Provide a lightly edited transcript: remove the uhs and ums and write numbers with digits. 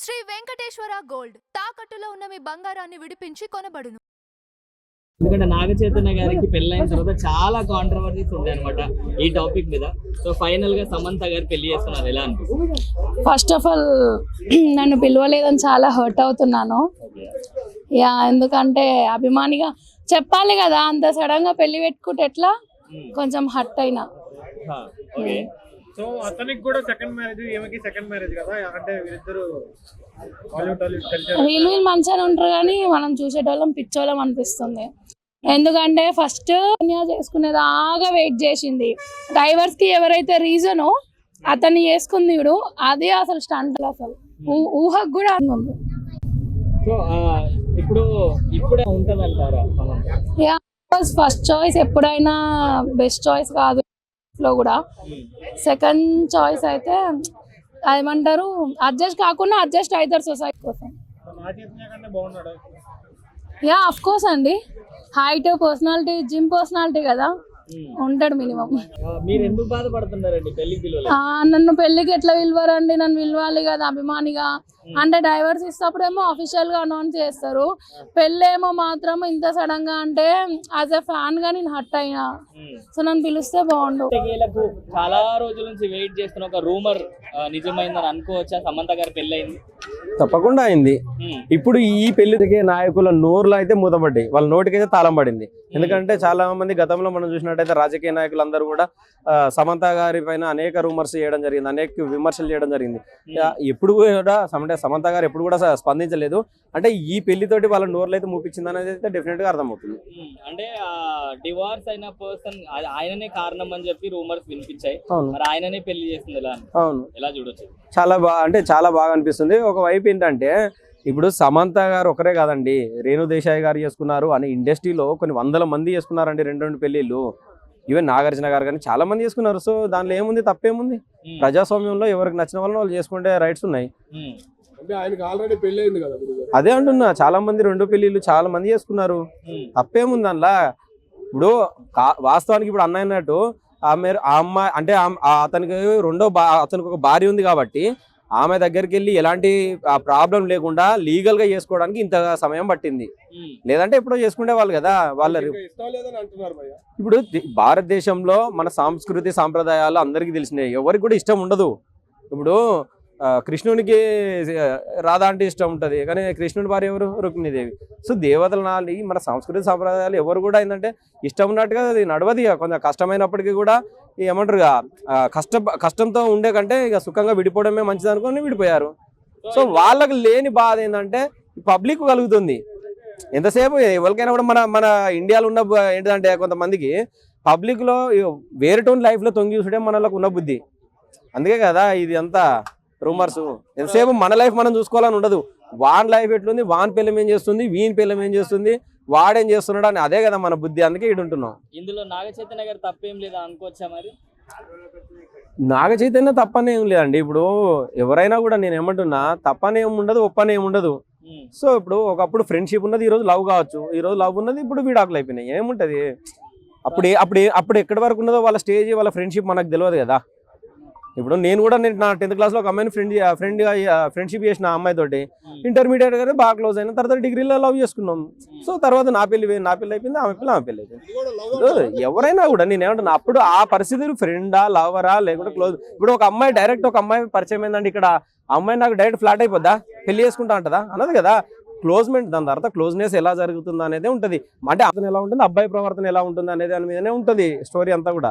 Shri Venkateswara gold తాకట్టులో ఉన్న మీ బంగారాన్ని విడిపించి కొనబడును. ఎందుకంటే నాగ చైతన్య గారికి పెళ్ళైన తర్వాత చాలా కాంట్రవర్సీస్ ఉంటాయి అనమాట ఈ టాపిక్ మీద. సో ఫైనల్ గా సమంత గారు పెళ్లి చేస్తున్నారు, ఎలా అనిపిస్తుంది? ఫస్ట్ ఆఫ్ ఆల్ నన్ను పిలవలేదని చాలా హర్ట్ అవుతున్నాను. యా, ఎందుకంటే అభిమానిగా చెప్పాలి కదా, అంత సడన్ గా పెళ్లి పెట్టుకుంటే ఎట్లా, కొంచెం హర్ట్ అయినా. సో అతనికి కూడా సెకండ్ మ్యారేజ్, ఈమెకి సెకండ్ మ్యారేజ్ కదా, అంటే వీరిద్దరు వీళ్ళు మంచిగానే ఉంటారు కానీ మనం చూసేటోళ్ళం పిచ్చోళ్ళం అనిపిస్తుంది. ఎందుకంటే ఫస్ట్ చేసుకునేదాకా వెయిట్ చేసింది. డైవర్స్ కి ఎవరైతే రీజనో అతన్ని చేసుకుంది ఇప్పుడు, అదే అసలు స్టంట్, అసలు ఊహకు కూడా ఉంది. సో ఇప్పుడు ఇప్పుడే ఉంటదంటారా? ఫస్ట్ చాయిస్ ఎప్పుడైనా బెస్ట్ చాయిస్ కాదు లో కూడా. సెకండ్ చాయిస్ అయితే ఏమంటారు, అడ్జస్ట్ కాకుండా అడ్జస్ట్ అవుతారు సొసైటీ కోసం. యా, అఫ్ కోర్స్ అండి, హైట్, పర్సనాలిటీ, జిమ్ పర్సనాలిటీ కదా ఉంటాడు మినిమం. మీరు ఎందుకు బాధపడుతున్నారండి పెళ్లికి పిలవలేదు? నన్ను పెళ్లికి ఎట్లా పిలవరండి, నన్ను పిలవాలి కదా అభిమానిగా. అంటే డైవర్స్ ఇస్తప్పుడేమో అఫీషియల్ గా అనౌన్స్ చేస్తారు, పెళ్ళేమో మాత్రం ఇంత సడన్ గా. అంటే యాజ్ ఎ ఫ్యాన్ గా నేను హర్ట్ అయినా. సో నన్ను పిలిస్తే బాగుండు. చాలా రోజుల నుంచి వెయిట్ చేస్తున్న ఒక రూమర్ నిజమైందని అనుకోవచ్చా? సమంత గారు పెళ్ళయింది? తప్పకుండా అయింది. ఇప్పుడు ఈ పెళ్లికి నాయకుల నోరులో అయితే మూతపడ్డాయి, వాళ్ళ నోటికైతే తాళం పడింది. ఎందుకంటే చాలా మంది గతంలో మనం చూసినట్టయితే రాజకీయ నాయకులందరూ కూడా సమంత గారి పైన అనేక రూమర్స్ చేయడం జరిగింది, అనేక విమర్శలు చేయడం జరిగింది. ఎప్పుడు కూడా సమంత గారు ఎప్పుడు కూడా స్పందించలేదు. అంటే ఈ పెళ్లితోటి వాళ్ళ నోరులో అయితే మూపించింది అనేది అయితే డెఫినెట్ గా అర్థమవుతుంది. అంటే డివోర్స్ అయిన పర్సన్ ఆయననే కారణం అని చెప్పి రూమర్స్ వినిపించాయి. మరి ఆయననే పెళ్లి చేస్తుంది, ఎలా? అవును, ఎలా చూడొచ్చు? చాలా బాగా అనిపిస్తుంది. ఒకవైపు ఏంటంటే ఇప్పుడు సమంత గారు ఒకరే కాదండి, రేణు దేశాయ్ గారు చేసుకున్నారు, అని ఇండస్ట్రీలో కొన్ని వందల మంది చేసుకున్నారండి రెండు పెళ్లిళ్ళు. ఈవెన్ నాగార్జున గారు కానీ చాలా మంది చేసుకున్నారు. సో దానిలో ఏముంది, తప్పేముంది? ప్రజాస్వామ్యంలో ఎవరికి నచ్చిన వాళ్ళు చేసుకుంటే రైట్స్ ఉన్నాయి. అదే అంటున్నా, చాలా మంది రెండు పెళ్లిళ్ళు చాలా మంది చేసుకున్నారు, తప్పేముంది దానిలా? ఇప్పుడు వాస్తవానికి ఇప్పుడు అన్న అన్నట్టు ఆ అమ్మాయి అంటే అతనికి అతనికి ఒక భార్య ఉంది కాబట్టి ఆమె దగ్గరికి వెళ్ళి ఎలాంటి ప్రాబ్లం లేకుండా లీగల్ గా చేసుకోవడానికి ఇంత సమయం పట్టింది. లేదంటే ఎప్పుడో చేసుకునే వాళ్ళు కదా. వాళ్ళ ఇప్పుడు భారతదేశంలో మన సంస్కృతి సాంప్రదాయాలు అందరికీ తెలిసినాయి, ఎవరికి కూడా ఇష్టం ఉండదు. ఇప్పుడు కృష్ణునికి రాధా అంటే ఇష్టం ఉంటుంది, కానీ కృష్ణుడి భార్య ఎవరు? రుక్మిణీదేవి. సో దేవతల నాలి మన సంస్కృతి సాంప్రదాయాలు ఎవరు కూడా ఏంటంటే ఇష్టం ఉన్నట్టుగా అది నడవదు. కొంచెం కష్టమైనప్పటికీ కూడా ఏమంటారు, కష్టంతో ఉండే కంటే ఇక సుఖంగా విడిపోవడమే మంచిది అనుకుని విడిపోయారు. సో వాళ్ళకి లేని బాధ ఏంటంటే పబ్లిక్ కలుగుతుంది. ఎంతసేపు ఎవరికైనా కూడా మన ఇండియాలో ఉన్న ఏంటంటే కొంతమందికి పబ్లిక్ లో వేరేటోన్ లైఫ్ లో తొంగి చూసడే మనకు ఉన్న బుద్ధి. అందుకే కదా ఇది అంతా రూమర్స్. ఎంతసేపు మన లైఫ్ మనం చూసుకోవాలని ఉండదు. వాన్ లైఫ్ ఎట్లుంది, వాన్ పిల్లం ఏం చేస్తుంది, వీని పిల్లం ఏం చేస్తుంది, వాడేం చేస్తున్నాడు అని, అదే కదా మన బుద్ధి. అందుకే ఇటు ఉంటున్నాం. ఇందులో నాగ చైతన్య గారు తప్పేం లేదా అనుకోవచ్చా? మరి నాగ చైతన్య తప్పనే ఏం లేదండి. ఇప్పుడు ఎవరైనా కూడా నేను ఏమంటున్నా, తప్పనే ఏమి ఉండదు, ఒప్పనే ఏమి ఉండదు. సో ఇప్పుడు ఒకప్పుడు ఫ్రెండ్షిప్ ఉన్నది, ఈ రోజు లవ్ కావచ్చు, ఈ రోజు లవ్ ఉన్నది, ఇప్పుడు విడాకులు అయిపోయినాయి. ఏముంటది? అప్పుడు ఎక్కడి వరకు ఉన్నదో వాళ్ళ స్టేజ్, వాళ్ళ ఫ్రెండ్షిప్ మనకు తెలియదు కదా. ఇప్పుడు నేను నా 10th క్లాస్లో ఒక అమ్మాయిని ఫ్రెండ్షిప్ చేసిన అమ్మాయితోటి ఇంటర్మీడియట్ గానే బాగా క్లోజ్ అయిన తర్వాత డిగ్రీలో లవ్ చేసుకున్నాం. సో తర్వాత నా పెళ్లి అయిపోయింది, ఆమె పెళ్లి అయిపోయింది. ఎవరైనా కూడా నేను ఏమంటున్నా, అప్పుడు ఆ పరిస్థితి ఫ్రెండా, లవరా, లేకుంటే క్లోజ్. ఇప్పుడు ఒక అమ్మాయి పరిచయం అయిందండి, ఇక్కడ అమ్మాయి నాకు డైరెక్ట్ ఫ్లాట్ అయిపోద్దా, పెళ్లి చేసుకుంటా అంటదా? అన్నది కదా క్లోజ్మెంట్. దాని తర్వాత క్లోజ్నెస్ ఎలా జరుగుతుంది అనేది ఉంటుంది. అంటే అతను ఎలా ఉంటుంది, అబ్బాయి ప్రవర్తన ఎలా ఉంటుంది అనేది దాని మీదనే ఉంటుంది స్టోరీ అంతా కూడా.